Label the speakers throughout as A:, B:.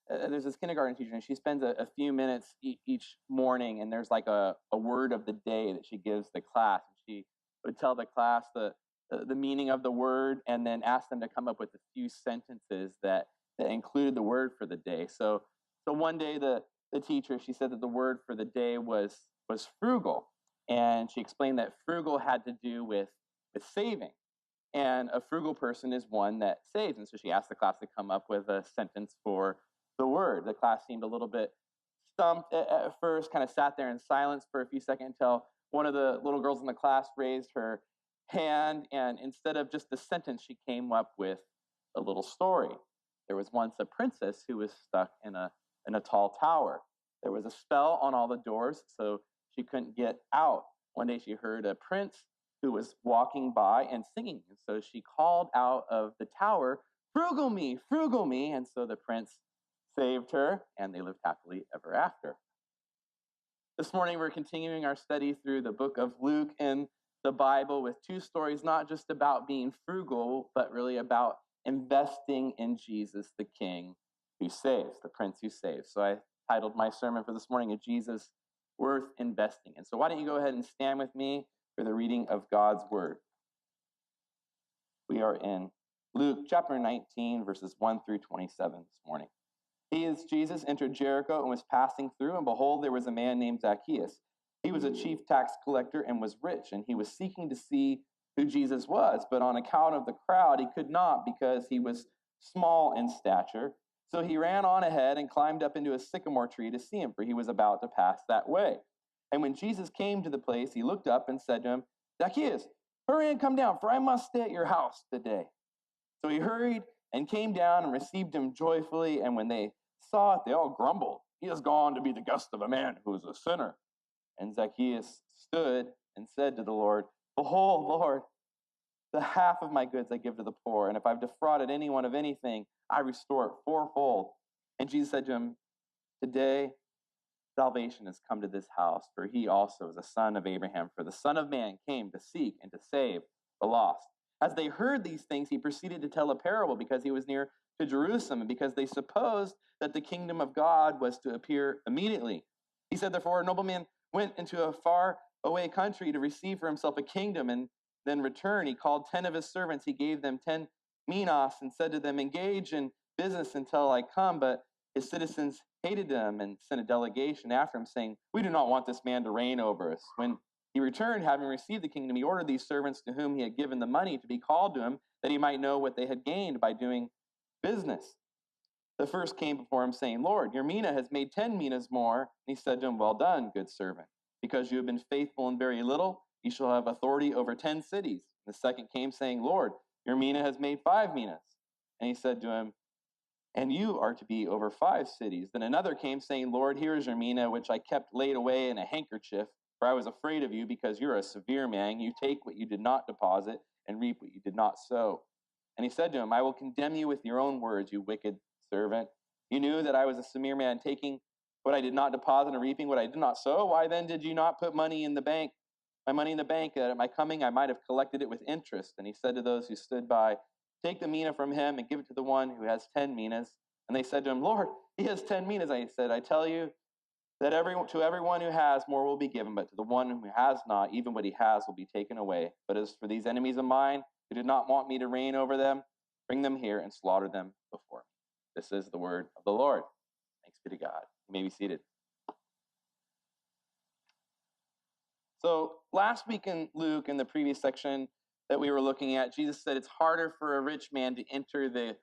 A: there's this kindergarten teacher, and she spends a few minutes each morning, and there's like a word of the day that she gives the class. And she would tell the class the meaning of the word, and then ask them to come up with a few sentences that included the word for the day. So one day the teacher, she said that the word for the day was frugal, and she explained that frugal had to do with saving. And a frugal person is one that saves. And so she asked the class to come up with a sentence for the word. The class seemed a little bit stumped at first, kind of sat there in silence for a few seconds until one of the little girls in the class raised her hand. And instead of just the sentence, she came up with a little story. There was once a princess who was stuck in a tall tower. There was a spell on all the doors, so she couldn't get out. One day she heard a prince who was walking by and singing. And so she called out of the tower, frugal me, frugal me. And so the prince saved her, and they lived happily ever after. This morning, we're continuing our study through the book of Luke in the Bible with two stories, not just about being frugal, but really about investing in Jesus, the King who saves, the Prince who saves. So I titled my sermon for this morning, A Jesus Worth Investing in. So why don't you go ahead and stand with me for the reading of God's Word. We are in Luke chapter 19, verses 1 through 27 this morning. He, as Jesus, entered Jericho and was passing through, and behold, there was a man named Zacchaeus. He was a chief tax collector and was rich, and he was seeking to see who Jesus was, but on account of the crowd, he could not, because he was small in stature. So he ran on ahead and climbed up into a sycamore tree to see him, for he was about to pass that way. And when Jesus came to the place, he looked up and said to him, Zacchaeus, hurry and come down, for I must stay at your house today. So he hurried and came down and received him joyfully. And when they saw it, they all grumbled. He has gone to be the guest of a man who is a sinner. And Zacchaeus stood and said to the Lord, Behold, Lord, the half of my goods I give to the poor. And if I've defrauded anyone of anything, I restore it fourfold. And Jesus said to him, Today salvation has come to this house, for he also is a son of Abraham. For the Son of Man came to seek and to save the lost. As they heard these things, he proceeded to tell a parable, because he was near to Jerusalem, and because they supposed that the kingdom of God was to appear immediately. He said, Therefore, a nobleman went into a far away country to receive for himself a kingdom, and then return. He called 10 of his servants. He gave them 10 minas and said to them, Engage in business until I come. But his citizens hated him and sent a delegation after him, saying, We do not want this man to reign over us. When he returned, having received the kingdom, he ordered these servants to whom he had given the money to be called to him, that he might know what they had gained by doing business. The first came before him, saying, Lord, your mina has made 10 minas more. And he said to him, Well done, good servant. Because you have been faithful in very little, you shall have authority over 10 cities. And the second came, saying, Lord, your mina has made 5 minas. And he said to him, And you are to be over 5 cities. Then another came, saying, Lord, here is your mina, which I kept laid away in a handkerchief, for I was afraid of you, because you're a severe man. You take what you did not deposit, and reap what you did not sow. And he said to him, I will condemn you with your own words, you wicked servant. You knew that I was a severe man, taking what I did not deposit and reaping what I did not sow. Why then did you not put money in the bank? My money in the bank, that at my coming I might have collected it with interest. And he said to those who stood by, Take the mina from him and give it to the one who has 10 minas. And they said to him, Lord, he has 10 minas. And he said, I tell you that to everyone who has, more will be given, but to the one who has not, even what he has will be taken away. But as for these enemies of mine, who did not want me to reign over them, bring them here and slaughter them before me. This is the word of the Lord. Thanks be to God. You may be seated. So last week in Luke, in the previous section that we were looking at, Jesus said it's harder for a rich man to enter the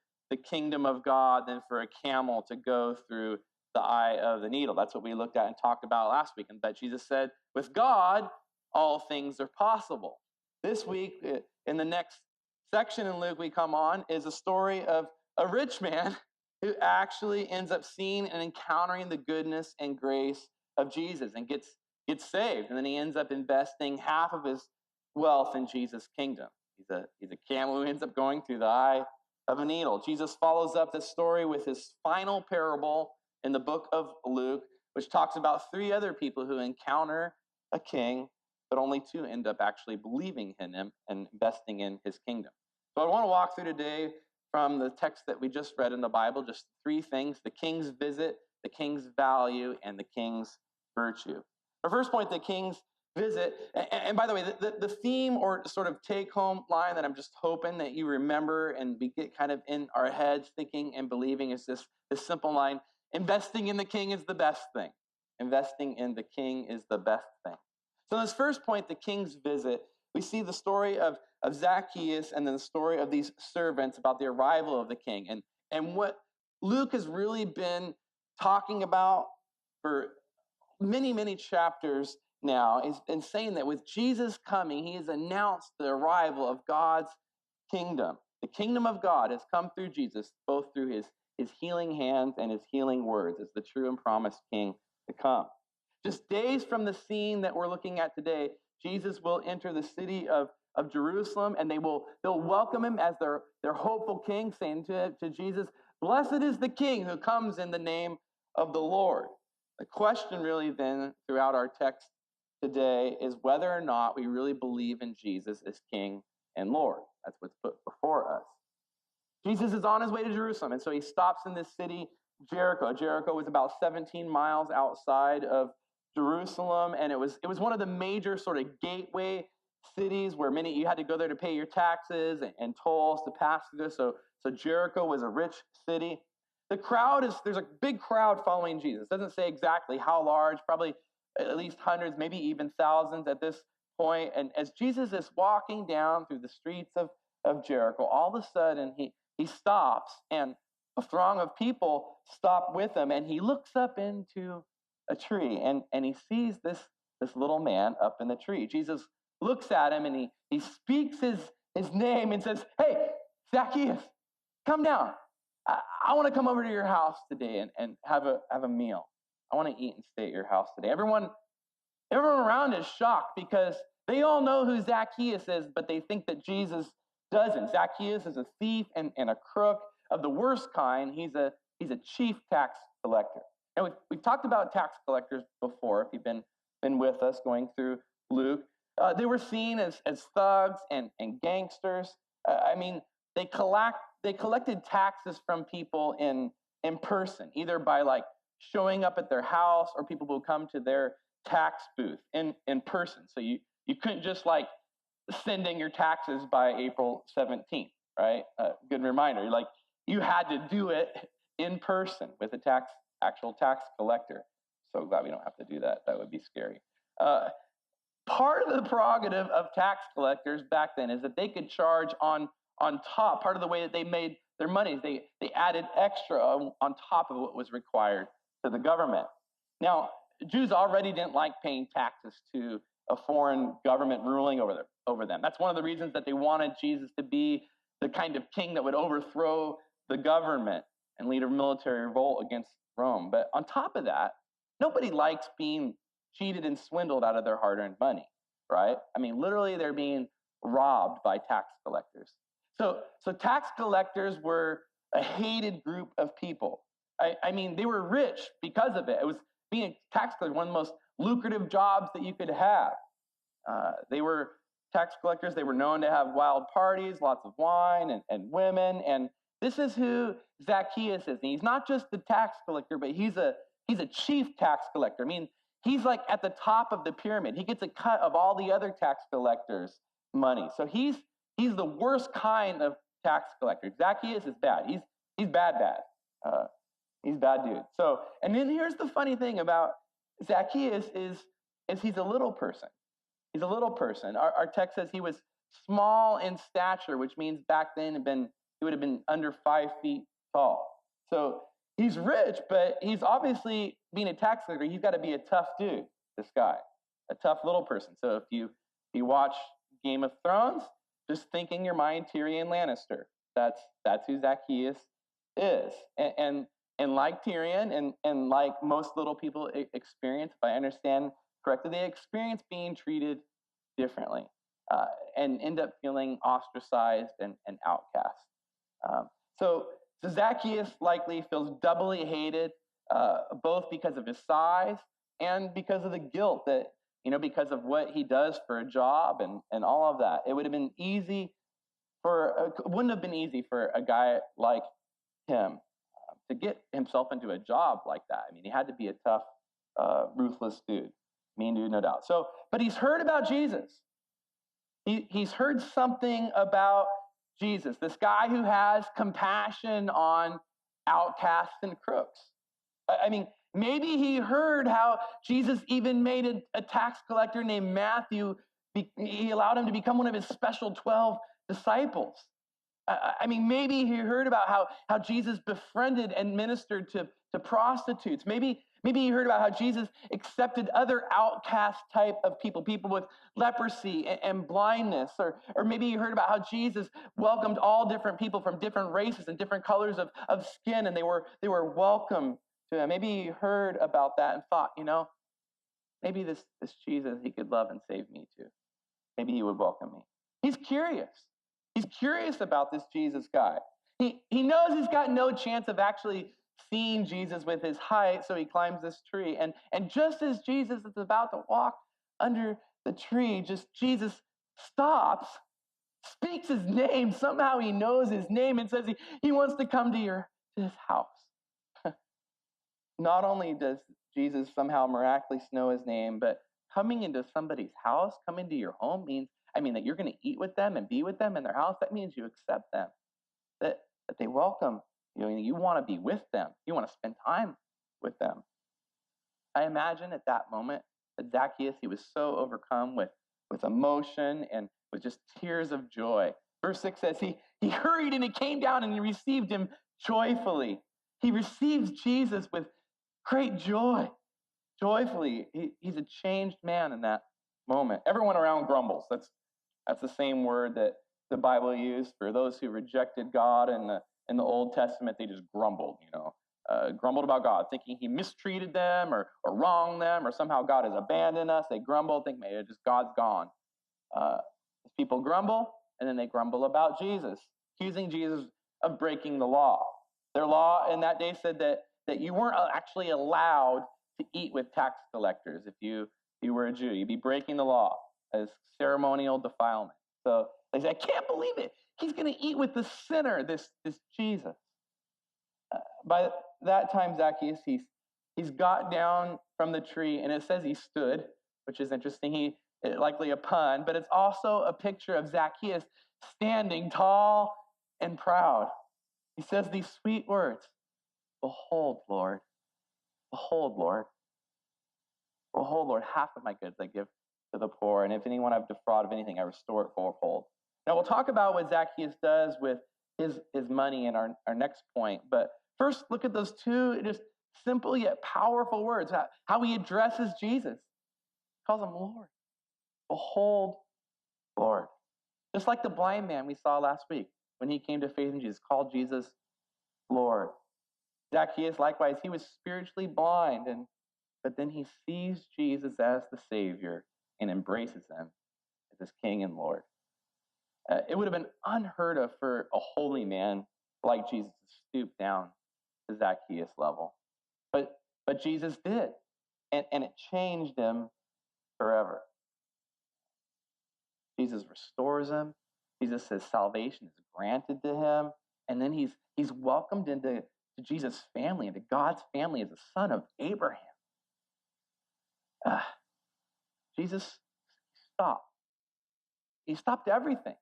A: kingdom of God than for a camel to go through the eye of the needle. That's what we looked at and talked about last week. And that Jesus said, with God, all things are possible. This week, in the next section in Luke we come on, is a story of a rich man who actually ends up seeing and encountering the goodness and grace of Jesus and gets saved. And then he ends up investing half of his wealth in Jesus' kingdom. He's a camel who ends up going through the eye of a needle. Jesus follows up this story with his final parable in the book of Luke, which talks about 3 other people who encounter a king, but only 2 end up actually believing in him and investing in his kingdom. So I want to walk through today from the text that we just read in the Bible, just three things: the king's visit, the king's value, and the king's virtue. Our first point, the king's visit. And by the way, the theme or sort of take-home line that I'm just hoping that you remember and we get kind of in our heads thinking and believing is this simple line: investing in the king is the best thing. Investing in the king is the best thing. So in this first point, the king's visit, we see the story of Zacchaeus and then the story of these servants about the arrival of the king. And what Luke has really been talking about for many, many chapters now is been saying that with Jesus coming, he has announced the arrival of God's kingdom. The kingdom of God has come through Jesus, both through his healing hands and his healing words as the true and promised king to come. Just days from the scene that we're looking at today, Jesus will enter the city of Jerusalem, and they'll welcome him as their hopeful king, saying to Jesus, "Blessed is the king who comes in the name of the Lord." The question really then throughout our text today is whether or not we really believe in Jesus as King and Lord. That's what's put before us. Jesus is on his way to Jerusalem, and so he stops in this city, Jericho. Jericho was about 17 miles outside of Jerusalem, and it was one of the major sort of gateway cities where you had to go there to pay your taxes and tolls to pass through this. So Jericho was a rich city. There's a big crowd following Jesus. It doesn't say exactly how large, probably at least hundreds, maybe even thousands at this point. And as Jesus is walking down through the streets of Jericho, all of a sudden he stops, and a throng of people stop with him, and he looks up into a tree, and he sees this little man up in the tree. Jesus looks at him, and he speaks his name and says, "Hey, Zacchaeus, come down. I want to come over to your house today and have a meal. I want to eat and stay at your house today." Everyone around is shocked because they all know who Zacchaeus is, but they think that Jesus doesn't. Zacchaeus is a thief and a crook of the worst kind. He's a chief tax collector. And we've talked about tax collectors before, if you've been with us going through Luke. They were seen as thugs and gangsters. They collected taxes from people in person, either by like showing up at their house, or people will come to their tax booth in person. So you couldn't just like send in your taxes by April 17th, right? Good reminder. Like you had to do it in person with a actual tax collector. So glad we don't have to do that. That would be scary. Part of the prerogative of tax collectors back then is that they could charge on top. Part of the way that they made their money, they added extra on top of what was required to the government. Now, Jews already didn't like paying taxes to a foreign government ruling over them. That's one of the reasons that they wanted Jesus to be the kind of king that would overthrow the government and lead a military revolt against Rome. But on top of that, nobody likes being cheated and swindled out of their hard-earned money, right? I mean, literally they're being robbed by tax collectors. So tax collectors were a hated group of people. I mean, they were rich because of it. It was being a tax collector, one of the most lucrative jobs that you could have. They were tax collectors. They were known to have wild parties, lots of wine and women. And this is who Zacchaeus is. And he's not just the tax collector, but he's a chief tax collector. I mean, he's like at the top of the pyramid. He gets a cut of all the other tax collectors' money. So he's the worst kind of tax collector. Zacchaeus is bad. He's bad. He's bad dude. So, and then here's the funny thing about Zacchaeus is he's a little person. He's a little person. Our text says he was small in stature, which means back then he would have been under 5 feet tall. So he's rich, but he's obviously, being a tax collector, he's got to be a tough dude, this guy, a tough little person. So if you watch Game of Thrones, just think in your mind Tyrion Lannister. That's who Zacchaeus is. And like Tyrion and like most little people experience, if I understand correctly, they experience being treated differently and end up feeling ostracized and outcast. So Zacchaeus likely feels doubly hated, both because of his size and because of the guilt that, because of what he does for a job and all of that. It would have been easy wouldn't have been easy for a guy like him to get himself into a job like that. I mean, he had to be a tough, ruthless dude, mean dude, no doubt. So, but he's heard about Jesus. He's heard something about Jesus, this guy who has compassion on outcasts and crooks. I mean, maybe he heard how Jesus even made a tax collector named Matthew, he allowed him to become one of his special 12 disciples. I mean, maybe he heard about how Jesus befriended and ministered to prostitutes. Maybe he heard about how Jesus accepted other outcast type of people with leprosy and blindness. Or maybe he heard about how Jesus welcomed all different people from different races and different colors of skin, and they were welcome to him. Maybe he heard about that and thought, maybe this Jesus, he could love and save me too. Maybe he would welcome me. He's curious. He's curious about this Jesus guy. He knows he's got no chance of actually seeing Jesus with his height, so he climbs this tree. And just as Jesus is about to walk under the tree, Jesus stops, speaks his name. Somehow he knows his name and says he wants to come to his house. Not only does Jesus somehow miraculously know his name, but coming into somebody's house, coming to your home means, that you're going to eat with them and be with them in their house. That means you accept them, that they welcome you. You want to be with them. You want to spend time with them. I imagine at that moment that Zacchaeus, he was so overcome with emotion and with just tears of joy. Verse 6 says he hurried and he came down and he received him joyfully. He receives Jesus with great joy. Joyfully. He's a changed man in that moment. Everyone around grumbles. That's the same word that the Bible used for those who rejected God in the Old Testament. They just grumbled, grumbled about God, thinking he mistreated them or wronged them, or somehow God has abandoned us. They grumble, think maybe just God's gone. People grumble, and then they grumble about Jesus, accusing Jesus of breaking the law. Their law in that day said that you weren't actually allowed to eat with tax collectors if you were a Jew. You'd be breaking the law as ceremonial defilement. So they say, I can't believe it. He's going to eat with the sinner, this Jesus. By that time, Zacchaeus, he's got down from the tree, and it says he stood, which is interesting. Likely a pun, but it's also a picture of Zacchaeus standing tall and proud. He says these sweet words, behold, Lord, behold, Lord. Behold, Lord, half of my goods I give to the poor, and if anyone I've defrauded of anything, I restore it fourfold. Now, we'll talk about what Zacchaeus does with his money in our next point, but first, look at those two just simple yet powerful words, how he addresses Jesus. He calls him Lord. Behold, Lord. Just like the blind man we saw last week when he came to faith in Jesus, called Jesus Lord. Zacchaeus, likewise, he was spiritually blind, but then he sees Jesus as the Savior and embraces him as his King and Lord. It would have been unheard of for a holy man like Jesus to stoop down to Zacchaeus' level. But Jesus did, and it changed him forever. Jesus restores him. Jesus says salvation is granted to him. And then he's welcomed into Jesus' family, into God's family as a son of Abraham. Jesus stopped. He stopped everything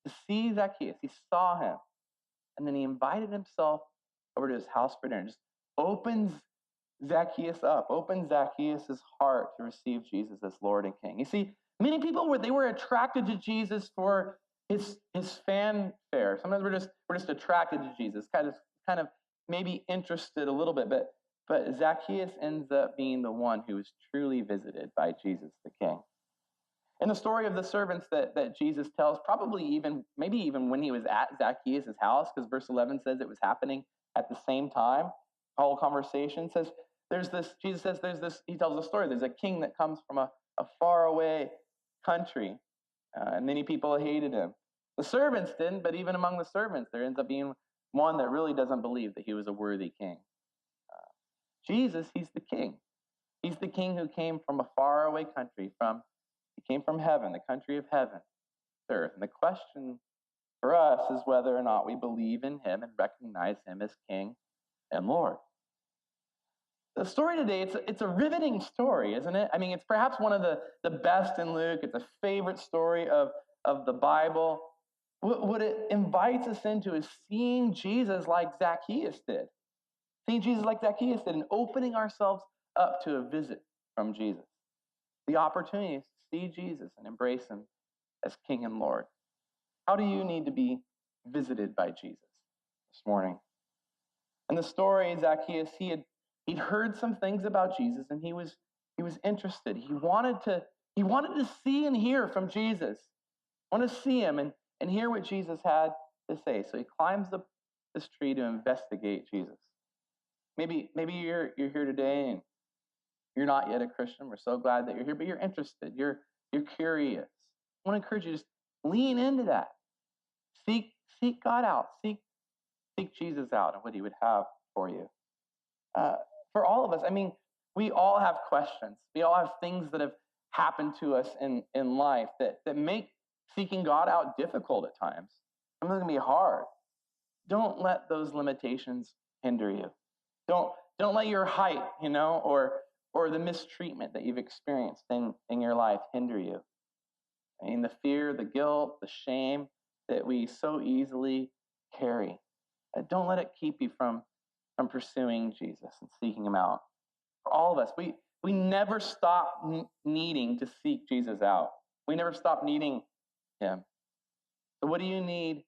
A: to see Zacchaeus. He saw him. And then he invited himself over to his house for dinner. Just opens Zacchaeus up, opens Zacchaeus' heart to receive Jesus as Lord and King. You see, many people were attracted to Jesus for his fanfare. Sometimes we're just attracted to Jesus, kind of maybe interested a little bit, but Zacchaeus ends up being the one who is truly visited by Jesus the King. In the story of the servants that Jesus tells, maybe even when he was at Zacchaeus' house, because verse 11 says it was happening at the same time, the whole conversation says, Jesus says he tells a story, there's a king that comes from a faraway country, and many people hated him. The servants didn't, but even among the servants, there ends up being one that really doesn't believe that he was a worthy king. Jesus, he's the king. He's the king who came from a faraway country, he came from heaven, the country of heaven, earth. And the question for us is whether or not we believe in him and recognize him as King and Lord. The story today, it's a riveting story, isn't it? I mean, it's perhaps one of the best in Luke. It's a favorite story of the Bible. What it invites us into is seeing Jesus like Zacchaeus did. Seeing Jesus like Zacchaeus did and opening ourselves up to a visit from Jesus. The opportunity is to see Jesus and embrace him as King and Lord. How do you need to be visited by Jesus this morning? In the story, Zacchaeus, he'd heard some things about Jesus, and he was interested. He wanted to see and hear from Jesus. Want to see him and hear what Jesus had to say. So he climbs up this tree to investigate Jesus. Maybe you're here today and you're not yet a Christian. We're so glad that you're here, but you're interested. You're curious. I want to encourage you to just lean into that. Seek God out. Seek Jesus out and what he would have for you. For all of us, I mean, we all have questions. We all have things that have happened to us in life that make seeking God out difficult at times. Some of them can be hard. Don't let those limitations hinder you. Don't let your height, or the mistreatment that you've experienced in your life hinder you. I mean, the fear, the guilt, the shame that we so easily carry. Don't let it keep you from pursuing Jesus and seeking him out. For all of us, we never stop needing to seek Jesus out. We never stop needing him. So what do you need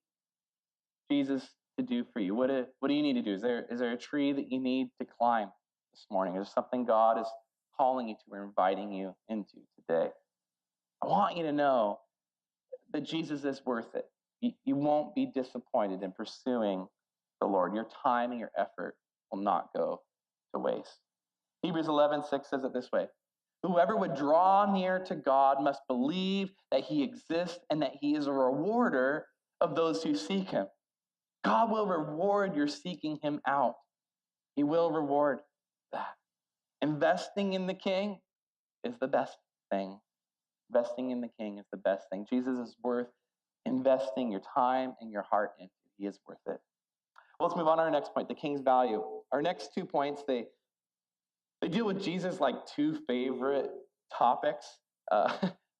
A: Jesus to do for you? What do you need to do? Is there a tree that you need to climb this morning? Is there something God is calling you to or inviting you into today? I want you to know that Jesus is worth it. You won't be disappointed in pursuing the Lord. Your time and your effort will not go to waste. Hebrews 11:6 says it this way: whoever would draw near to God must believe that he exists and that he is a rewarder of those who seek him. God will reward your seeking him out. He will reward that. Investing in the King is the best thing. Investing in the King is the best thing. Jesus is worth investing your time and your heart into. He is worth it. Well, let's move on to our next point, the King's value. Our next 2 points, they deal with Jesus' like 2 favorite topics,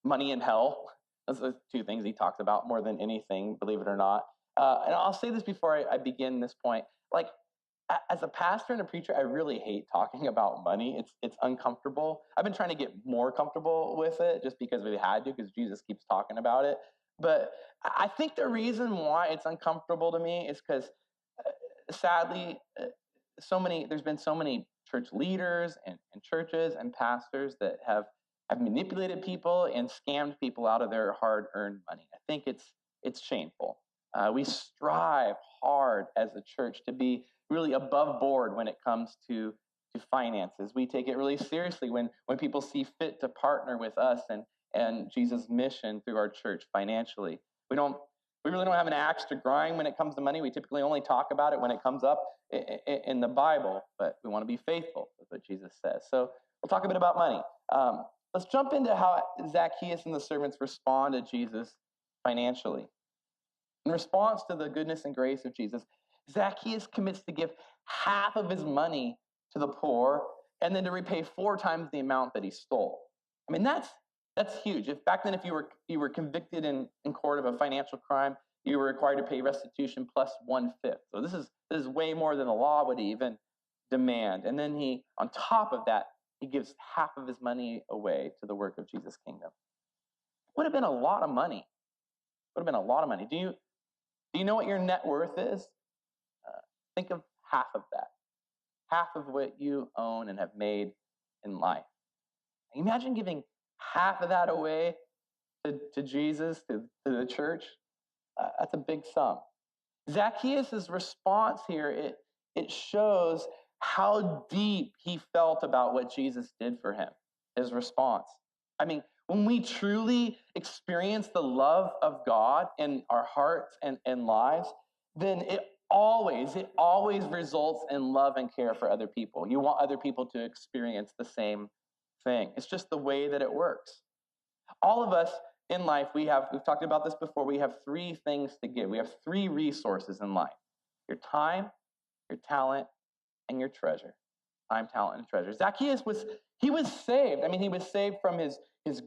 A: money and hell. Those are 2 things he talks about more than anything, believe it or not. And I'll say this before I begin this point. Like, as a pastor and a preacher, I really hate talking about money. It's uncomfortable. I've been trying to get more comfortable with it just because we had to, because Jesus keeps talking about it. But I think the reason why it's uncomfortable to me is because, sadly, there's been so many church leaders and churches and pastors that have manipulated people and scammed people out of their hard-earned money. I think it's shameful. We strive hard as a church to be really above board when it comes to finances. We take it really seriously when people see fit to partner with us and Jesus' mission through our church financially. We really don't have an axe to grind when it comes to money. We typically only talk about it when it comes up in the Bible, but we want to be faithful with what Jesus says. So we'll talk a bit about money. Let's jump into how Zacchaeus and the servants respond to Jesus financially. In response to the goodness and grace of Jesus, Zacchaeus commits to give half of his money to the poor and then to repay 4 times the amount that he stole. I mean, that's huge. Back then, if you were convicted in court of a financial crime, you were required to pay restitution plus 1/5. So this is way more than the law would even demand. And then on top of that, he gives half of his money away to the work of Jesus' kingdom. Would have been a lot of money. Would have been a lot of money. Do you know what your net worth is? Think of half of that. Half of what you own and have made in life. Imagine giving half of that away to Jesus, to the church. That's a big sum. Zacchaeus' response here, it shows how deep he felt about what Jesus did for him, his response. I mean, when we truly experience the love of God in our hearts and lives, then it always results in love and care for other people. You want other people to experience the same thing. It's just the way that it works. All of us in life, we've talked about this before, we have three things to give. We have three resources in life: your time, your talent, and your treasure. Time, talent, and treasure. Zacchaeus was saved. I mean, he was saved from his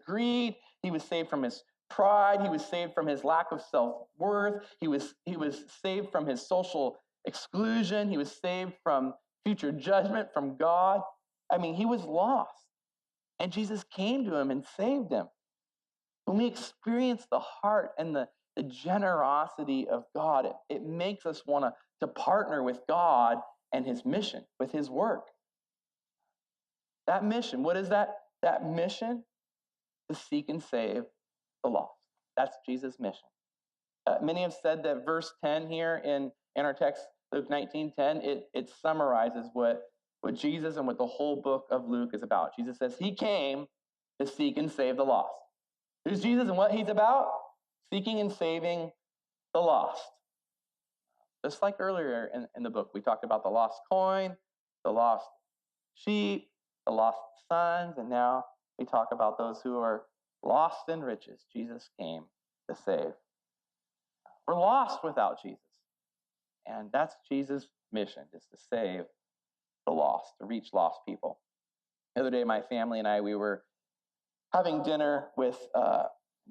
A: greed. He was saved from his pride. He was saved from his lack of self-worth. He was saved from his social exclusion. He was saved from future judgment from God. I mean, he was lost. And Jesus came to him and saved him. When we experience the heart and the generosity of God, it makes us want to partner with God and his mission, with his work. That mission, what is that? That mission? To seek and save the lost. That's Jesus' mission. Many have said that verse 10 here in our text, Luke 19:10, it summarizes what Jesus and what the whole book of Luke is about. Jesus says he came to seek and save the lost. Who's Jesus and what he's about? Seeking and saving the lost. Just like earlier in the book, we talked about the lost coin, the lost sheep, the lost sons, and now we talk about those who are lost in riches. Jesus came to save. We're lost without Jesus. And that's Jesus' mission, is to save the lost, to reach lost people. The other day, my family and I, we were having dinner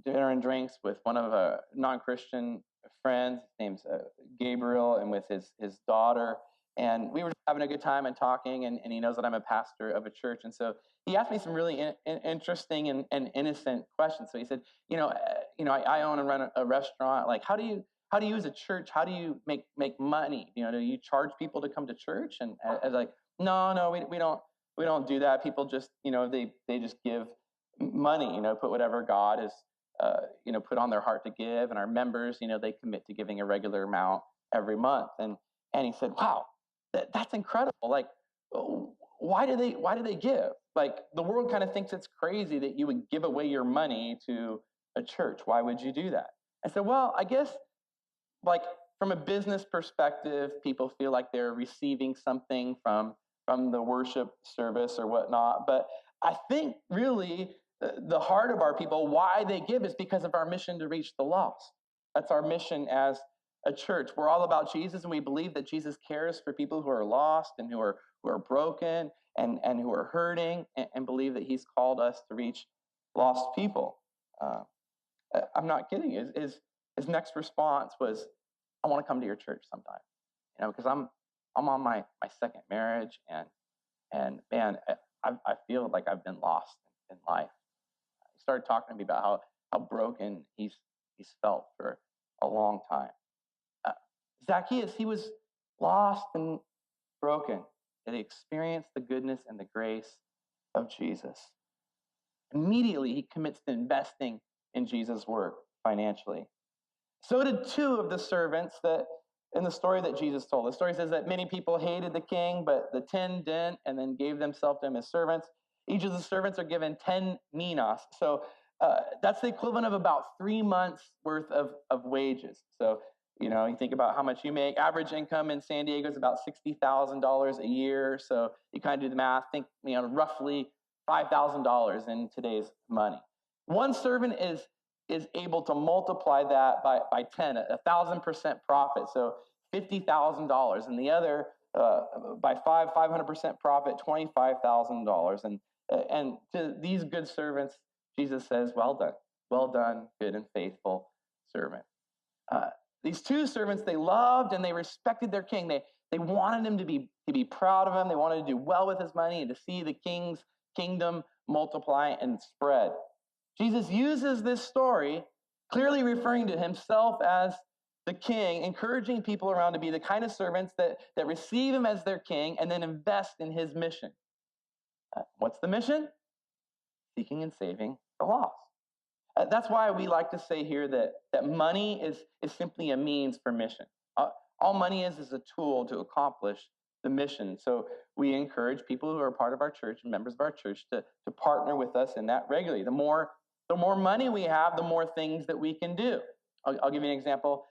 A: and drinks with one of a non-Christian friends. His name's Gabriel, and with his daughter. And we were having a good time and talking, and he knows that I'm a pastor of a church. And so he asked me some really interesting and innocent questions. So he said, I own and run a restaurant. Like, how do you as a church, how do you make money? Do you charge people to come to church? And I was like, no, we don't do that. People just, they just give money, put whatever God has, put on their heart to give. And our members, they commit to giving a regular amount every month. And he said, wow, that's incredible. Like, why do they give? Like, the world kind of thinks it's crazy that you would give away your money to a church. Why would you do that? I said, well, I guess, like, from a business perspective, people feel like they're receiving something from the worship service or whatnot. But I think really the heart of our people, why they give, is because of our mission to reach the lost. That's our mission as a church. We're all about Jesus, and we believe that Jesus cares for people who are lost and who are broken and who are hurting, and believe that he's called us to reach lost people. I'm not kidding. His next response was, I want to come to your church sometime, because I'm on my second marriage, and man, I feel like I've been lost in life. He started talking to me about how broken he's felt for a long time. Zacchaeus, he was lost and broken, and he experienced the goodness and the grace of Jesus. Immediately, he commits to investing in Jesus' work financially. So did two of the servants that in the story that Jesus told. The story says that many people hated the king, but the 10 didn't, and then gave themselves to him as servants. Each of the servants are given 10 minas. So that's the equivalent of about 3 months worth of wages. So, you think about how much you make. Average income in San Diego is about $60,000 a year. So you kind of do the math, think, roughly $5,000 in today's money. One servant is able to multiply that by 10, 1,000% profit, so $50,000, and the other by 500% profit, $25,000. And to these good servants, Jesus says, well done, good and faithful servant. These two servants, they loved and they respected their king. They wanted him to be proud of him. They wanted to do well with his money and to see the king's kingdom multiply and spread. Jesus uses this story, clearly referring to himself as the king, encouraging people around to be the kind of servants that receive him as their king and then invest in his mission. What's the mission? Seeking and saving the lost. That's why we like to say here that money is simply a means for mission. All money is a tool to accomplish the mission. So we encourage people who are part of our church and members of our church to partner with us in that regularly. The more money we have, the more things that we can do. I'll give you an example.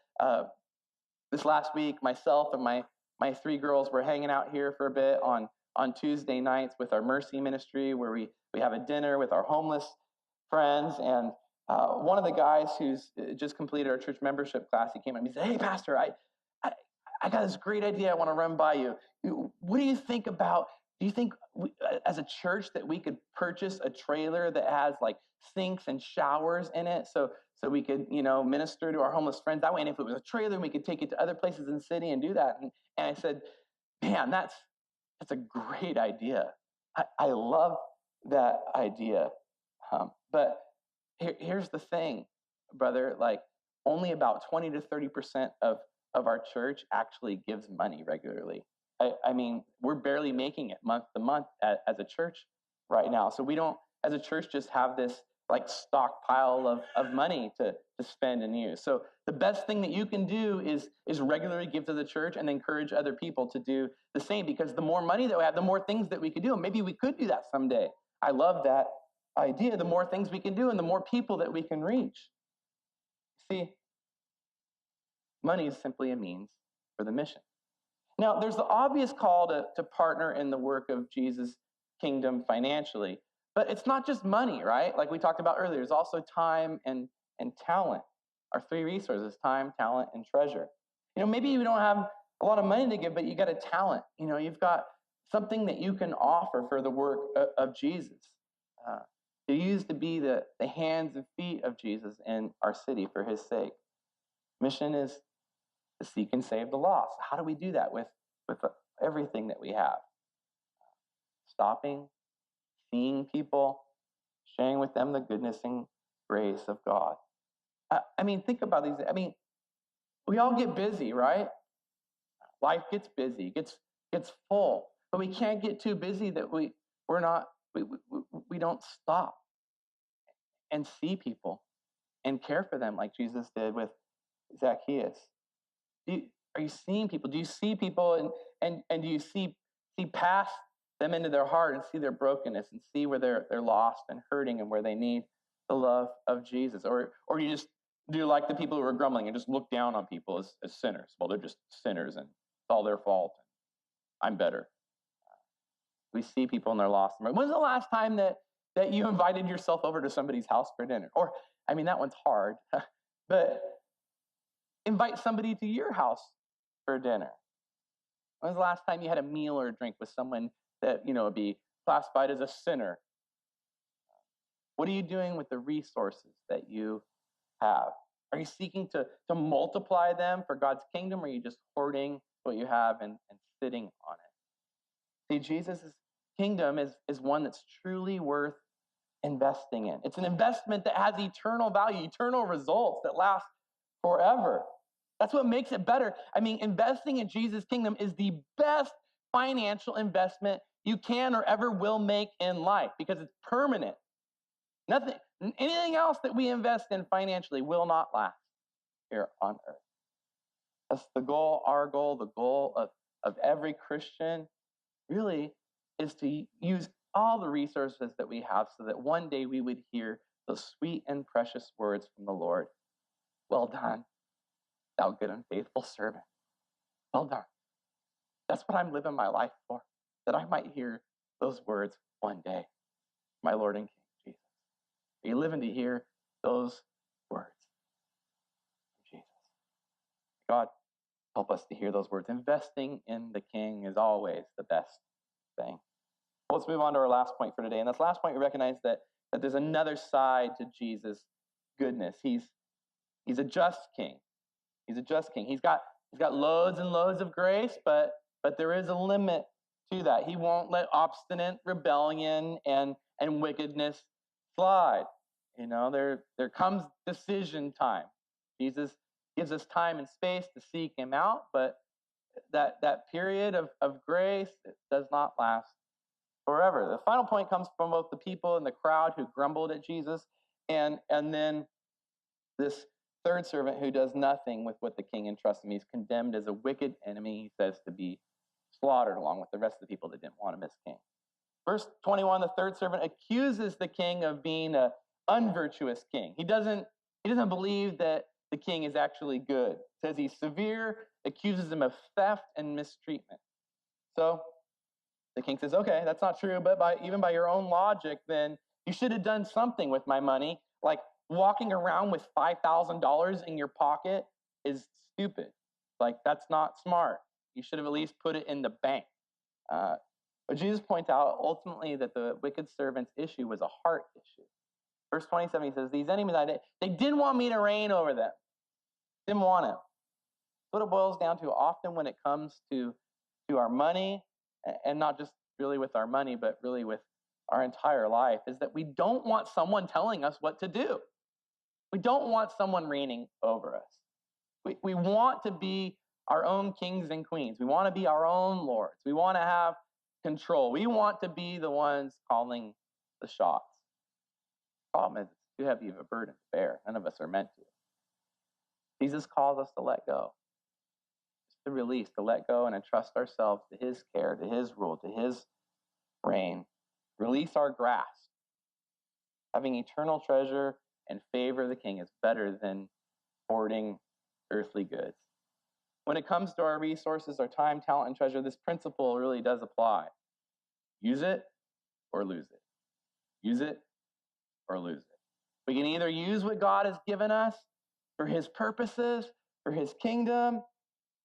A: This last week, myself and my three girls were hanging out here for a bit on Tuesday nights with our Mercy Ministry, where we have a dinner with our homeless friends. And One of the guys who's just completed our church membership class, he came up and he said, "Hey, Pastor, I, I got this great idea I want to run by you. What do you think about, do you think as a church that we could purchase a trailer that has like sinks and showers in it so we could, minister to our homeless friends that way? And if it was a trailer, we could take it to other places in the city and do that." And I said, "Man, that's a great idea. I love that idea." But here's the thing, brother, like only about 20 to 30% of our church actually gives money regularly. I mean, we're barely making it month to month as a church right now. So we don't, as a church, just have this like stockpile of money to spend and use. So the best thing that you can do is regularly give to the church and encourage other people to do the same, because the more money that we have, the more things that we could do. And maybe we could do that someday. I love that idea. The more things we can do and the more people that we can reach. See, money is simply a means for the mission. Now, there's the obvious call to partner in the work of Jesus' kingdom financially, but it's not just money, right? Like we talked about earlier, there's also time and talent. Our three resources: time, talent, and treasure. Maybe you don't have a lot of money to give, but you got a talent. You've got something that you can offer for the work of Jesus. To use to be the hands and feet of Jesus in our city for his sake. Mission is to seek and save the lost. How do we do that with everything that we have? Stopping, seeing people, sharing with them the goodness and grace of God. I mean, think about these. I mean, we all get busy, right? Life gets busy, gets full, but we can't get too busy that we don't stop and see people and care for them like Jesus did with Zacchaeus. Are you seeing people? Do you see people and do you see past them into their heart and see their brokenness and see where they're lost and hurting and where they need the love of Jesus? Or do you like the people who are grumbling and just look down on people as sinners? Well, they're just sinners and it's all their fault. I'm better. We see people and they're lost. When's the last time that you invited yourself over to somebody's house for dinner? Or, I mean, that one's hard, but invite somebody to your house for dinner. When was the last time you had a meal or a drink with someone that, would be classified as a sinner? What are you doing with the resources that you have? Are you seeking to multiply them for God's kingdom, or are you just hoarding what you have and sitting on it? See, Jesus' kingdom is one that's truly worth investing in. It's an investment that has eternal value, eternal results that last forever. That's what makes it better. I mean, investing in Jesus' kingdom is the best financial investment you can or ever will make in life because it's permanent. Anything else that we invest in financially will not last here on earth. That's the goal, our goal, the goal of every Christian really is to use all the resources that we have so that one day we would hear those sweet and precious words from the Lord. Well done, thou good and faithful servant. Well done. That's what I'm living my life for, that I might hear those words one day. My Lord and King, Jesus. Are you living to hear those words? Jesus. God, help us to hear those words. Investing in the King is always the best thing. Well, let's move on to our last point for today. And this last point, we recognize that there's another side to Jesus' goodness. He's a just king. He's a just king. He's got loads and loads of grace, but there is a limit to that. He won't let obstinate rebellion and wickedness slide. There comes decision time. Jesus gives us time and space to seek him out, but that period of grace, it does not last forever. The final point comes from both the people in the crowd who grumbled at Jesus and then this third servant who does nothing with what the king entrusts him. He's condemned as a wicked enemy, he says, to be slaughtered along with the rest of the people that didn't want him as king. Verse 21, the third servant accuses the king of being an unvirtuous king. He doesn't believe that the king is actually good. Says he's severe, accuses him of theft and mistreatment. So the king says, okay, that's not true, but even by your own logic, then you should have done something with my money, like walking around with $5,000 in your pocket is stupid. Like, that's not smart. You should have at least put it in the bank. But Jesus points out ultimately that the wicked servant's issue was a heart issue. Verse 27, he says, these enemies, they didn't want me to reign over them. Didn't want it. What it boils down to often when it comes to our money, and not just really with our money, but really with our entire life, is that we don't want someone telling us what to do. We don't want someone reigning over us. We want to be our own kings and queens. We want to be our own lords. We want to have control. We want to be the ones calling the shots. The problem is it's too heavy of a burden to bear. None of us are meant to. Jesus calls us to let go, just to release, to let go and entrust ourselves to his care, to his rule, to his reign. Release our grasp. Having eternal treasure and favor of the King is better than hoarding earthly goods. When it comes to our resources, our time, talent, and treasure, this principle really does apply. Use it or lose it. Use it or lose it. We can either use what God has given us for his purposes, for his kingdom,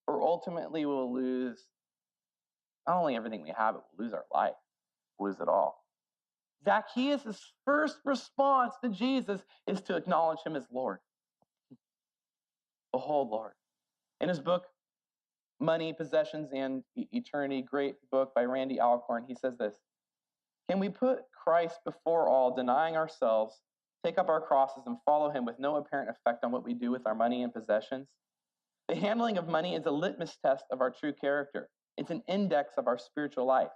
A: or ultimately we'll lose not only everything we have, but we'll lose our life. We'll lose it all. Zacchaeus' first response to Jesus is to acknowledge him as Lord. Behold, Lord. In his book, Money, Possessions, and Eternity, great book by Randy Alcorn, he says this: can we put Christ before all, denying ourselves, take up our crosses, and follow him with no apparent effect on what we do with our money and possessions? The handling of money is a litmus test of our true character. It's an index of our spiritual life.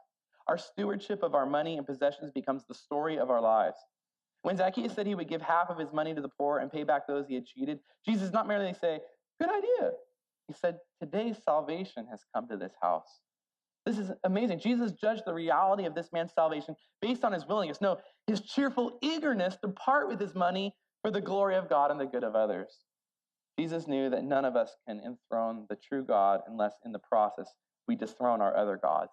A: Our stewardship of our money and possessions becomes the story of our lives. When Zacchaeus said he would give half of his money to the poor and pay back those he had cheated, Jesus did not merely say, good idea. He said, today's salvation has come to this house. This is amazing. Jesus judged the reality of this man's salvation based on his willingness. No, his cheerful eagerness to part with his money for the glory of God and the good of others. Jesus knew that none of us can enthrone the true God unless in the process we dethrone our other gods.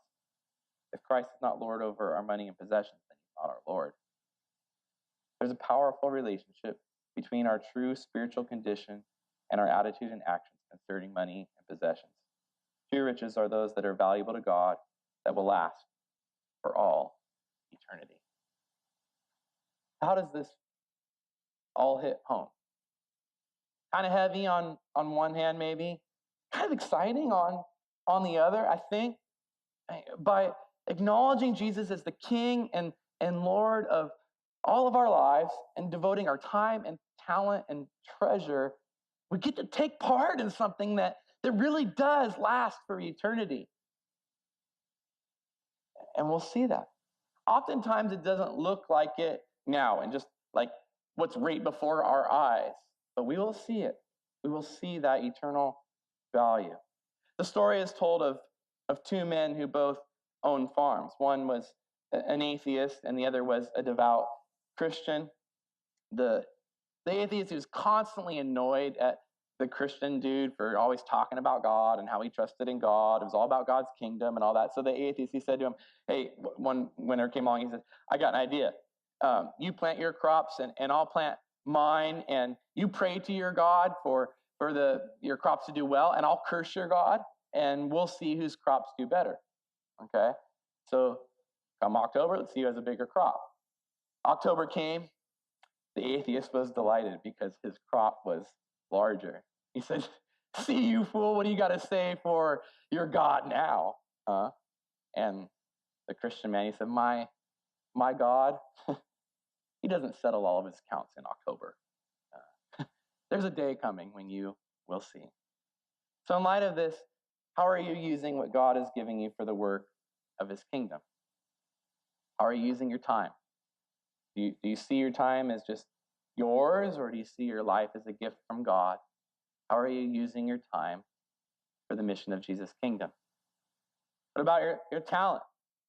A: If Christ is not Lord over our money and possessions, then he's not our Lord. There's a powerful relationship between our true spiritual condition and our attitude and actions concerning money and possessions. True riches are those that are valuable to God, that will last for all eternity. How does this all hit home? Kind of heavy on one hand, maybe. Kind of exciting on the other, I think. By acknowledging Jesus as the King and Lord of all of our lives and devoting our time and talent and treasure, we get to take part in something that really does last for eternity. And we'll see that. Oftentimes it doesn't look like it now and just like what's right before our eyes, but we will see it. We will see that eternal value. The story is told of two men who both owned farms. One was an atheist and the other was a devout Christian. The atheist was constantly annoyed at the Christian dude for always talking about God and how he trusted in God. It was all about God's kingdom and all that. So the atheist, he said to him, hey, one winter came along, he said, I got an idea. You plant your crops and I'll plant mine, and you pray to your God for your crops to do well, and I'll curse your God, and we'll see whose crops do better. Okay? So come October, let's see who has a bigger crop. October came. The atheist was delighted because his crop was larger. He said, see you fool, what do you got to say for your God now? And the Christian man, he said, my God, he doesn't settle all of his accounts in October. There's a day coming when you will see. So in light of this, how are you using what God is giving you for the work of his kingdom? How are you using your time? Do you see your time as just yours, or do you see your life as a gift from God? How are you using your time for the mission of Jesus' kingdom? What about your talent?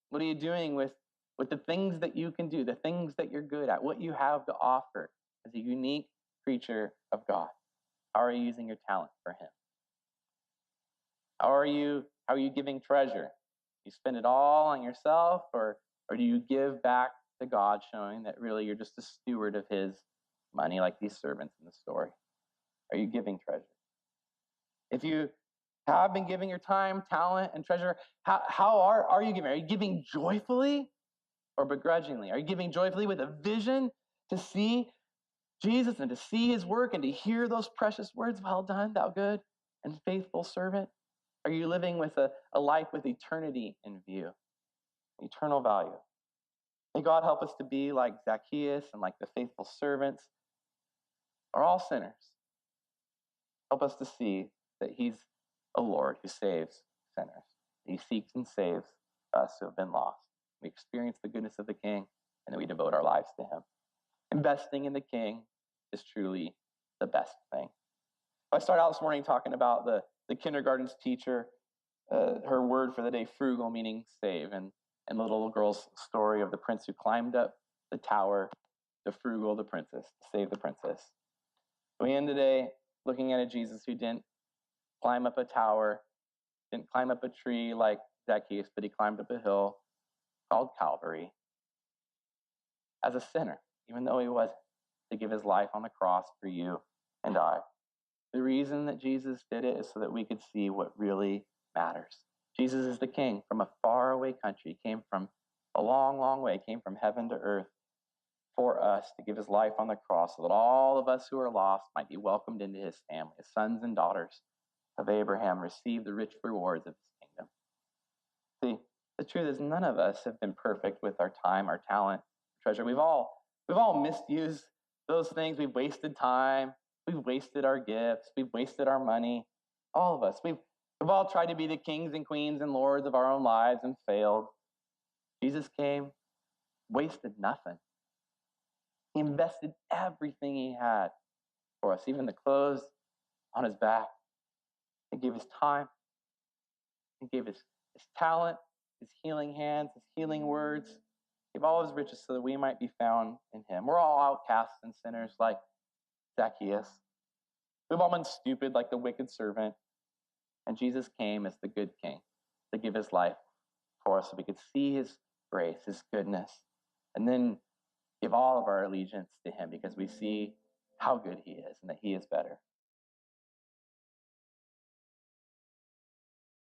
A: What are you doing with the things that you can do, the things that you're good at, what you have to offer as a unique creature of God? How are you using your talent for him? How are you giving treasure? You spend it all on yourself, or do you give back to God, showing that really you're just a steward of his money like these servants in the story? Are you giving treasure? If you have been giving your time, talent, and treasure, how are you giving? Are you giving joyfully or begrudgingly? Are you giving joyfully with a vision to see Jesus and to see his work and to hear those precious words, well done, thou good and faithful servant? Are you living with a life with eternity in view, eternal value? May God help us to be like Zacchaeus and like the faithful servants, are all sinners. Help us to see that he's a Lord who saves sinners. He seeks and saves us who have been lost. We experience the goodness of the King, and then we devote our lives to him. Investing in the King is truly the best thing. I started out this morning talking about the kindergarten's teacher, her word for the day, frugal, meaning save, and the little girl's story of the prince who climbed up the tower to frugal the princess, to save the princess. We end today looking at a Jesus who didn't climb up a tower, didn't climb up a tree like Zacchaeus, but he climbed up a hill called Calvary as a sinner, even though he wasn't, to give his life on the cross for you and I. The reason that Jesus did it is so that we could see what really matters. Jesus is the King from a faraway country. He came from a long, long way, came from heaven to earth for us to give his life on the cross so that all of us who are lost might be welcomed into his family. His sons and daughters of Abraham receive the rich rewards of his kingdom. See, the truth is none of us have been perfect with our time, our talent, treasure. We've all misused those things. We've wasted time. We've wasted our gifts. We've wasted our money. All of us. We've all tried to be the kings and queens and lords of our own lives and failed. Jesus came, wasted nothing. He invested everything he had for us, even the clothes on his back. He gave his time. He gave his talent, his healing hands, his healing words. He gave all his riches so that we might be found in him. We're all outcasts and sinners like Zacchaeus. We've all been stupid like the wicked servant. And Jesus came as the good King to give his life for us so we could see his grace, his goodness, and then give all of our allegiance to him because we see how good he is and that he is better.